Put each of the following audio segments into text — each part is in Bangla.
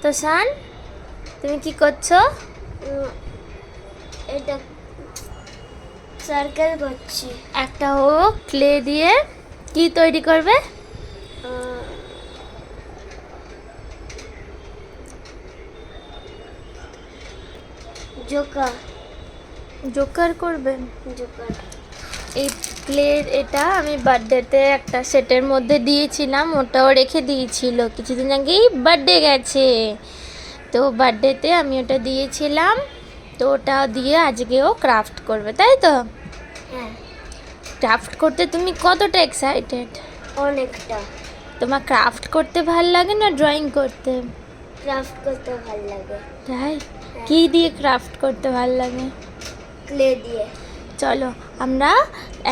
তোষান তুমি কি করছো? এটা সার্কেল করছি। একটা ও ক্লে দিয়ে কি তৈরি করবে? জোকার। জোকার করবে? জোকার। এই ক্লের এটা আমি বার্থডেতে একটা সেটের মধ্যে দিয়েছিলাম, ওটাও রেখে দিয়েছিল, কিছুদিন আগেই বার্থডে গেছে, তো বার্থডেতে আমি ওটা দিয়েছিলাম, তো ওটা দিয়ে আজকেও ক্রাফট করবে, তাই তো? হ্যাঁ। ক্রাফট করতে তুমি কতটা এক্সাইটেড? অনেকটা। তোমার ক্রাফট করতে ভাল লাগে না ড্রয়িং করতে? ক্রাফট করতে ভালো লাগে। তাই? কি দিয়ে ক্রাফট করতে ভাল লাগে? ক্লে দিয়ে। চলো আমরা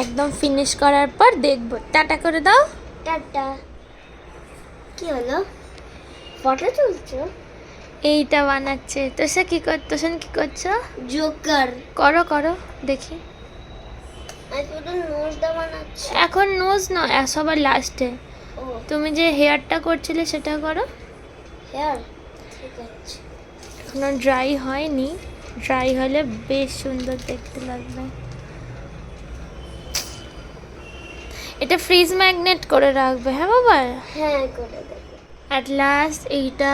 একদম ফিনিশ করার পর দেখবো। টাটা করে দাও। টাটা। কি হলো? ফটো তুলছো? এইটা বানাচ্ছে। তোষান কি করছো? জোকার। করো করো দেখি। আমি শুধু নোজটা বানাচ্ছি। এখন নোজ নয়, সবার লাস্টে ও তুমি যে হেয়ারটা করছিলে সেটা করো। হেয়ার, ঠিক আছে। এখনো ড্রাই হয়নি, ড্রাই হলে বেশ সুন্দর দেখতে লাগবে। এটা ফ্রিজ ম্যাগনেট করে রাখবে, হ্যাঁ বাবা? হ্যাঁ, করে দেবো। অ্যাট লাস্ট এইটা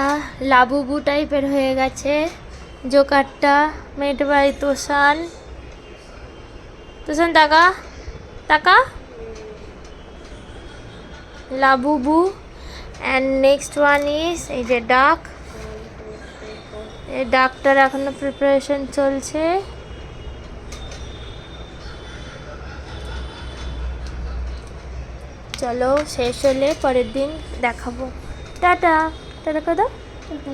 লাবুবু টাইপের হয়ে গেছে জোকারটা, মেড বাই তোষান। তোষান তাকা তাকা, Labubu. And next one is এই যে ডাক। এই ডাকটার এখনো প্রিপারেশন চলছে। চলো শেষ হলে পরের দিন দেখাবো। টাটা। টাটা কথা। টাটা।